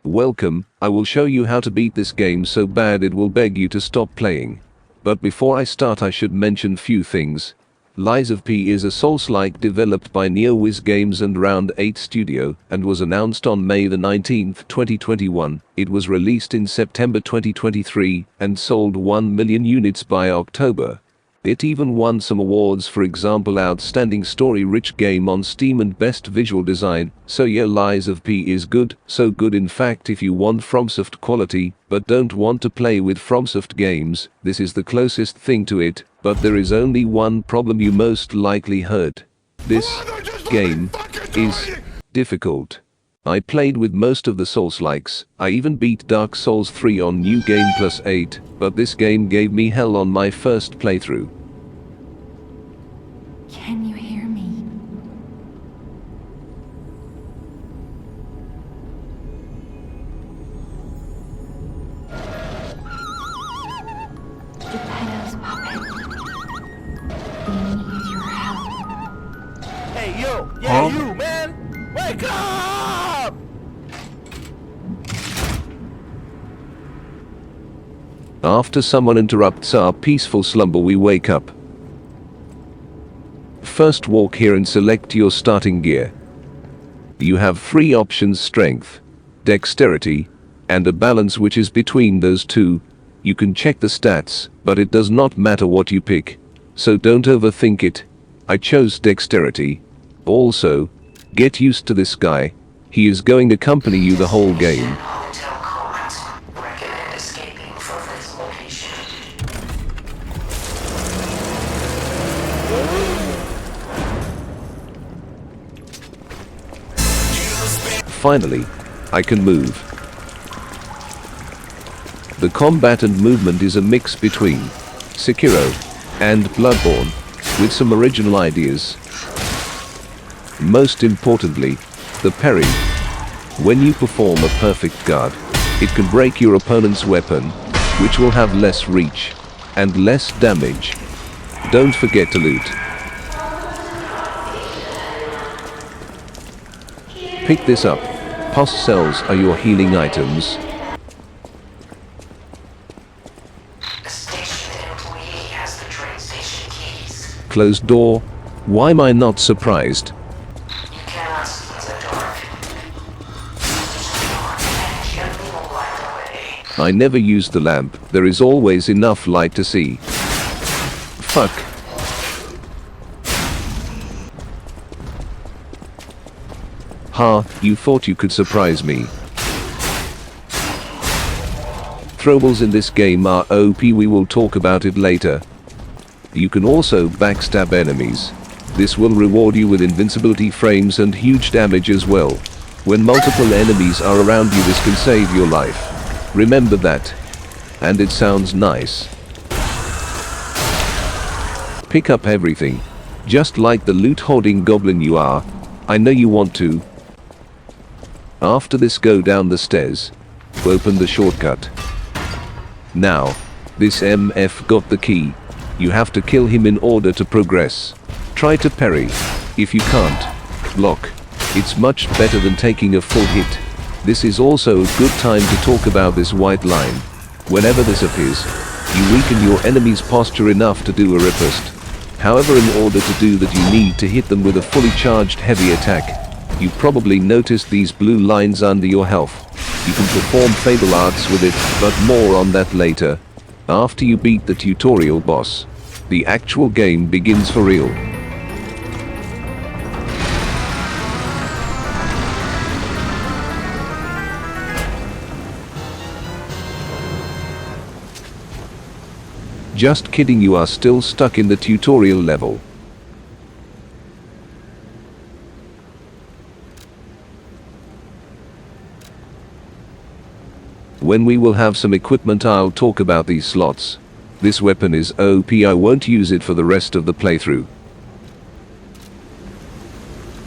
Welcome, I will show you how to beat this game so bad it will beg you to stop playing. But before I start I should mention few things. Lies of P is a Souls-like developed by NeoWiz Games and Round 8 Studio and was announced on May the 19th, 2021. It was released in September 2023 and sold 1 million units by October. It even won some awards, for example Outstanding Story-Rich Game on Steam and Best Visual Design. So yeah, Lies of P is good, so good in fact if you want FromSoft quality, but don't want to play with FromSoft games, this is the closest thing to it, but there is only one problem you most likely heard. This game is difficult. I played with most of the Souls-likes, I even beat Dark Souls 3 on New Game Plus 8, but this game gave me hell on my first playthrough. Can you hear me? Geppetto's puppet. We need your help. Hey, yo! Yeah, you, man! Wake up! After someone interrupts our peaceful slumber, we wake up. First, walk here and select your starting gear. You have 3 options: strength, dexterity, and a balance which is between those two. You can check the stats, but it does not matter what you pick, so don't overthink it. I chose dexterity. Also, get used to this guy. He is going to accompany you the whole game. Finally, I can move. The combat and movement is a mix between Sekiro and Bloodborne, with some original ideas. Most importantly, the parry. When you perform a perfect guard, it can break your opponent's weapon, which will have less reach and less damage. Don't forget to loot. Pick this up. Past cells are your healing items. The station employee has the train station keys. Closed door. Why am I not surprised? You cannot see in the dark. And gently will light the way. I never use the lamp. There is always enough light to see. Fuck. Ha, you thought you could surprise me. Throwables in this game are OP, we will talk about it later. You can also backstab enemies. This will reward you with invincibility frames and huge damage as well. When multiple enemies are around you, this can save your life. Remember that. And it sounds nice. Pick up everything. Just like the loot hoarding goblin you are. I know you want to. After this, go down the stairs. Open the shortcut. Now, this MF got the key. You have to kill him in order to progress. Try to parry. If you can't, block. It's much better than taking a full hit. This is also a good time to talk about this white line. Whenever this appears, you weaken your enemy's posture enough to do a riposte. However, in order to do that, you need to hit them with a fully charged heavy attack. You probably noticed these blue lines under your health. You can perform fable arts with it, but more on that later. After you beat the tutorial boss, the actual game begins for real. Just kidding, you are still stuck in the tutorial level. When we will have some equipment, I'll talk about these slots. This weapon is OP, I won't use it for the rest of the playthrough.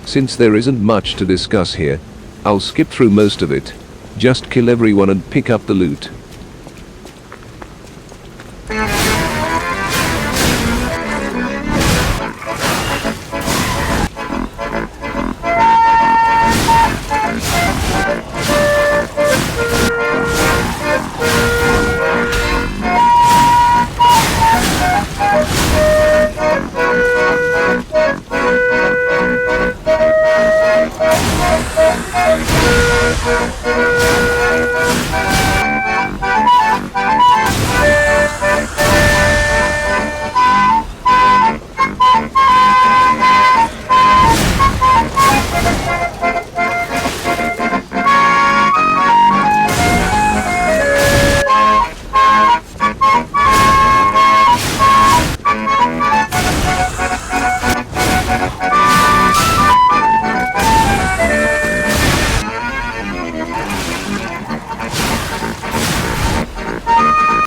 Since there isn't much to discuss here, I'll skip through most of it. Just kill everyone and pick up the loot.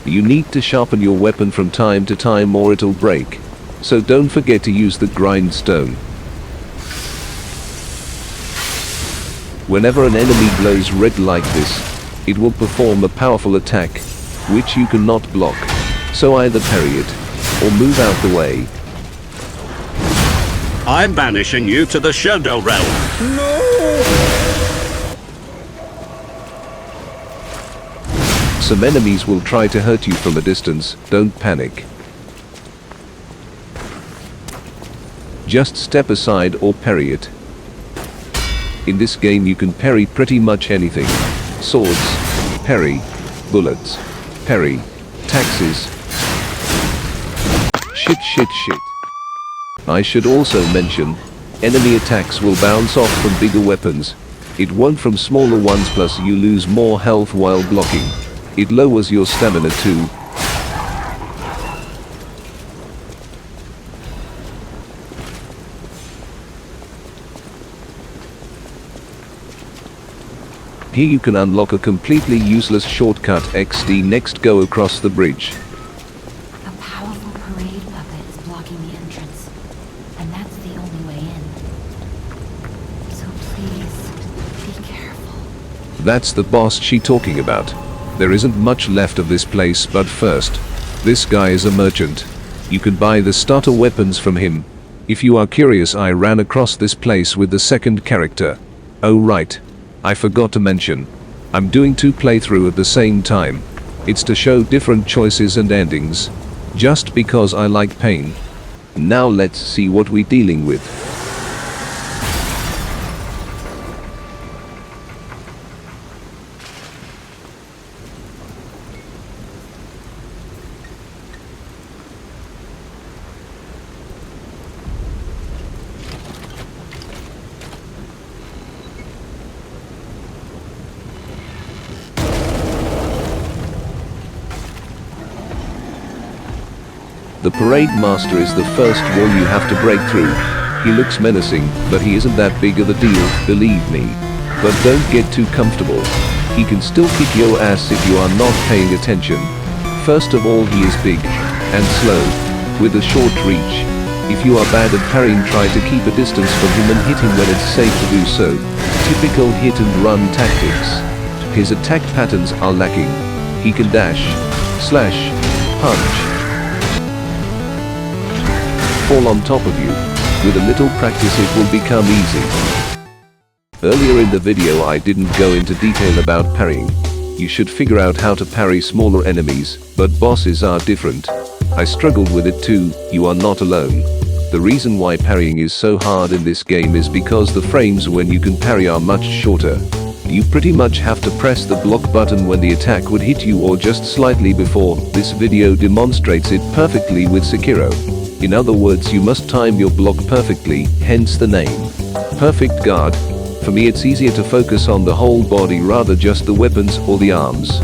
You need to sharpen your weapon from time to time or it'll break. So don't forget to use the grindstone. Whenever an enemy glows red like this, it will perform a powerful attack, which you cannot block. So either parry it, or move out the way. I'm banishing you to the Chudnow realm. Some enemies will try to hurt you from a distance, don't panic. Just step aside or parry it. In this game you can parry pretty much anything. Swords, parry, bullets, parry, taxes. Shit. I should also mention, enemy attacks will bounce off from bigger weapons. It won't from smaller ones, plus you lose more health while blocking. It lowers your stamina too. Here you can unlock a completely useless shortcut XD. Next, go across the bridge. A powerful parade puppet is blocking the entrance, and that's the only way in. So please, be careful. That's the boss she talking about. There isn't much left of this place, but first, this guy is a merchant. You can buy the starter weapons from him. If you are curious, I ran across this place with the second character. Oh right, I forgot to mention. I'm doing 2 playthroughs at the same time. It's to show different choices and endings. Just because I like pain. Now let's see what we're dealing with. The parade master is the first wall you have to break through. He looks menacing, but he isn't that big of a deal, believe me. But don't get too comfortable. He can still kick your ass if you are not paying attention. First of all, he is big and slow, with a short reach. If you are bad at parrying, try to keep a distance from him and hit him when it's safe to do so. Typical hit and run tactics. His attack patterns are lacking. He can dash, slash, punch, fall on top of you. With a little practice it will become easy. Earlier in the video I didn't go into detail about parrying. You should figure out how to parry smaller enemies, but bosses are different. I struggled with it too, you are not alone. The reason why parrying is so hard in this game is because the frames when you can parry are much shorter. You pretty much have to press the block button when the attack would hit you or just slightly before. This video demonstrates it perfectly with Sekiro. In other words, you must time your block perfectly, hence the name. Perfect guard. For me it's easier to focus on the whole body rather just the weapons or the arms.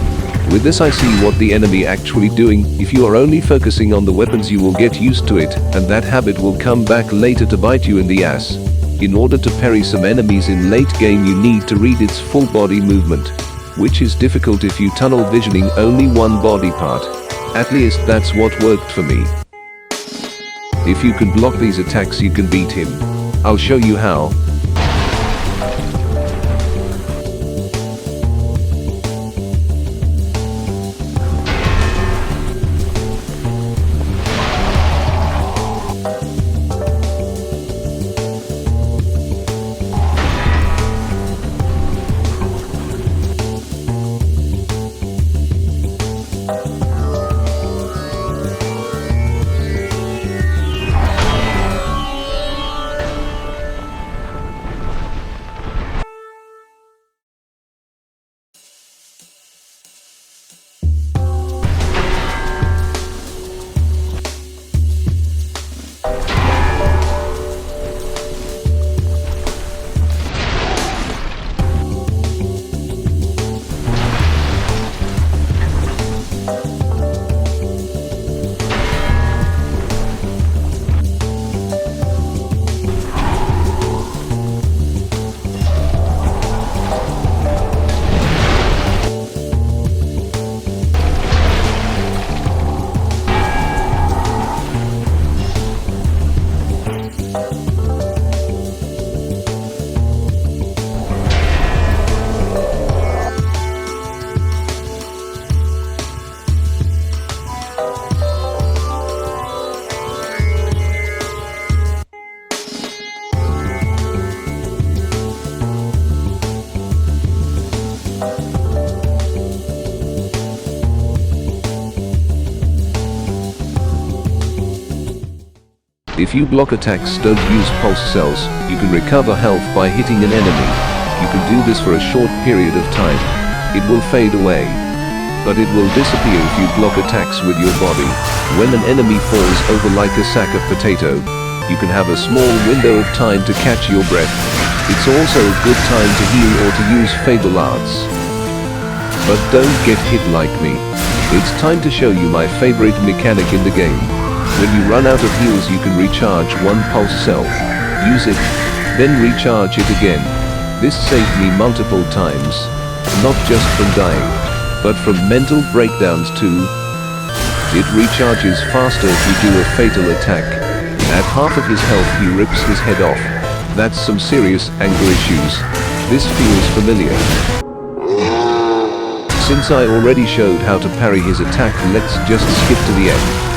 With this I see what the enemy actually doing. If you are only focusing on the weapons you will get used to it, and that habit will come back later to bite you in the ass. In order to parry some enemies in late game you need to read its full body movement, which is difficult if you tunnel visioning only one body part. At least that's what worked for me. If you can block these attacks you can beat him. I'll show you how. If you block attacks, don't use pulse cells, you can recover health by hitting an enemy. You can do this for a short period of time. It will fade away, but it will disappear if you block attacks with your body. When an enemy falls over like a sack of potato, you can have a small window of time to catch your breath. It's also a good time to heal or to use Fable Arts. But don't get hit like me. It's time to show you my favorite mechanic in the game. When you run out of heals, you can recharge one pulse cell. Use it, then recharge it again. This saved me multiple times, not just from dying, but from mental breakdowns too. It recharges faster if you do a fatal attack. At half of his health he rips his head off. That's some serious anger issues. This feels familiar. Since I already showed how to parry his attack, let's just skip to the end.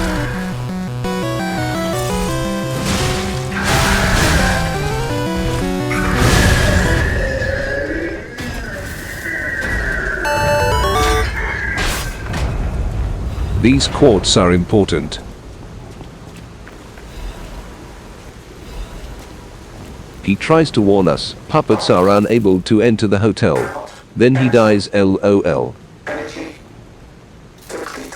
These quartz are important. He tries to warn us, puppets are unable to enter the hotel. Then he dies, LOL. Energy depleted.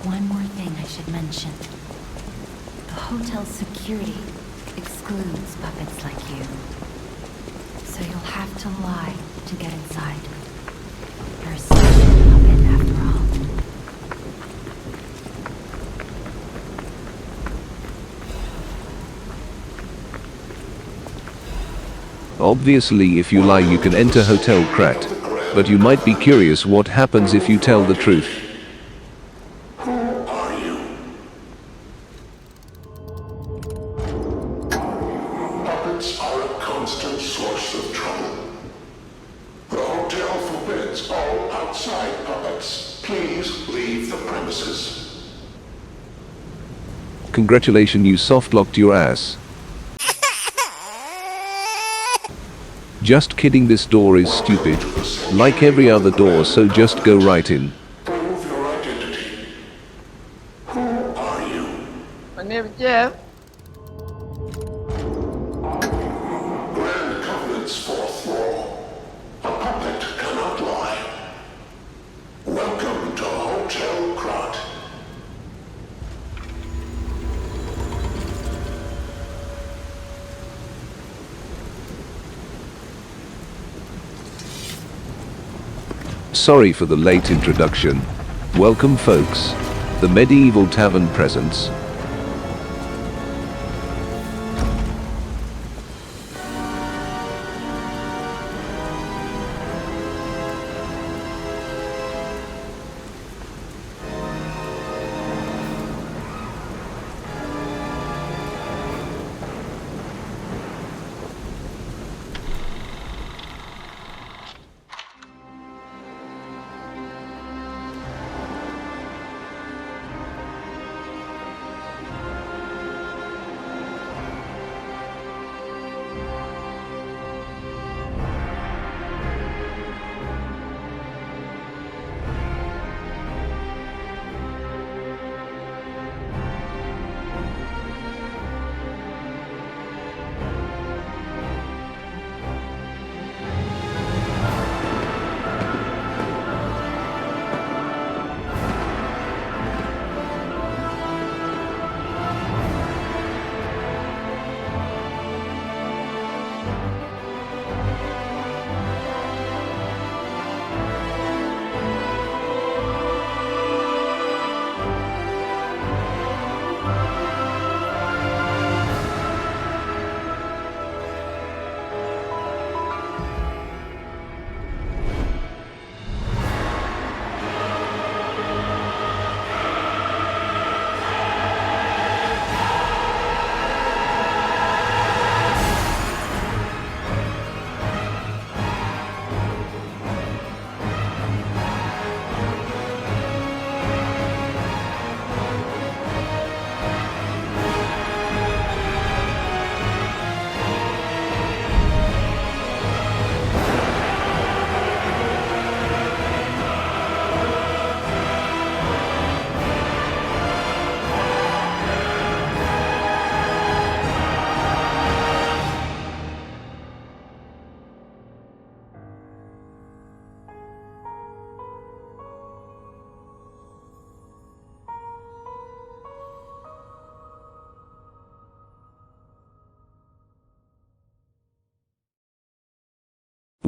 One more thing I should mention. The hotel's security excludes puppets like you. So you'll have to lie to get inside. You're a social puppet after all. Obviously, if you lie you can enter Hotel Krat. But you might be curious what happens if you tell the truth. Who are you? Puppets are a constant source of trouble. The hotel forbids all outside puppets. Please leave the premises. Congratulations, you soft-locked your ass. Just kidding, this door is stupid. Like every other door, so just go right in. Prove your identity. Who are you? My name is Jeff. Grand Covenant's fourth law. A puppet cannot lie. Welcome to Hotel Krat. Sorry for the late introduction. Welcome folks. The medieval tavern presents.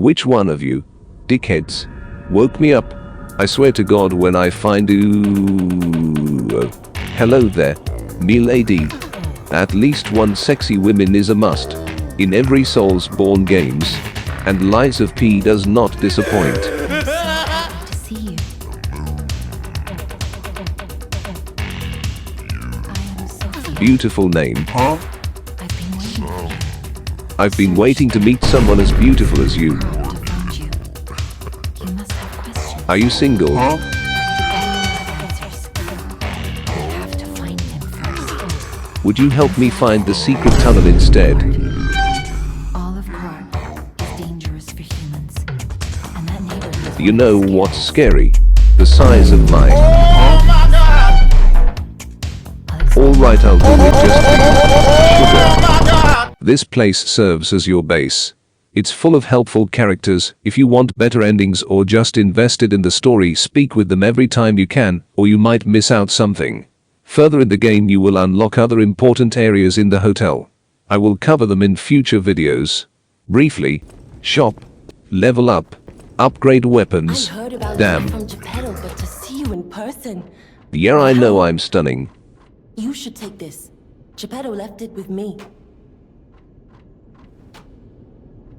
Which one of you, dickheads, woke me up? I swear to God when I find you. Hello there, milady. At least one sexy woman is a must in every Soulsborne games, and Lies of P does not disappoint. To see you. I am Sophie. Beautiful name. I've been waiting for you. I've been waiting to meet someone as beautiful as you. To find you. You must have questions. Are you single? I don't have answers. I have to find them first. Would you help me find the secret tunnel instead? Olive Park is dangerous for humans. And that neighborhood. You know what's scary? The size of my... Alright, I'll do it, just please. Sugar. This place serves as your base. It's full of helpful characters. If you want better endings or just invested in the story, speak with them every time you can, or you might miss out something. Further in the game you will unlock other important areas in the hotel. I will cover them in future videos. Briefly, shop, level up, upgrade weapons. I heard about Damn. you from Geppetto, but to see you in person. Yeah, I know I'm stunning. You should take this. Geppetto left it with me.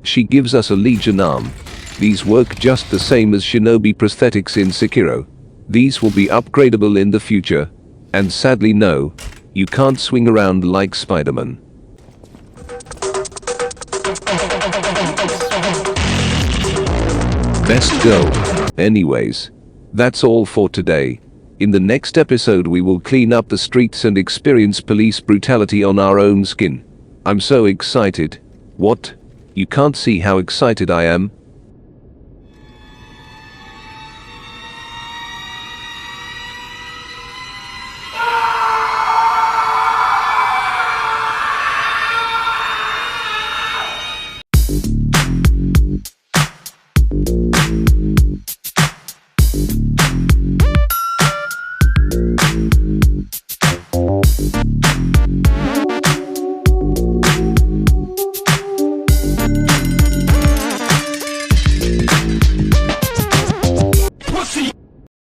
She gives us a Legion arm. These work just the same as Shinobi prosthetics in Sekiro. These will be upgradable in the future. And sadly no, you can't swing around like Spider-Man. Best go. Anyways, that's all for today. In the next episode we will clean up the streets and experience police brutality on our own skin. I'm so excited. What? You can't see how excited I am?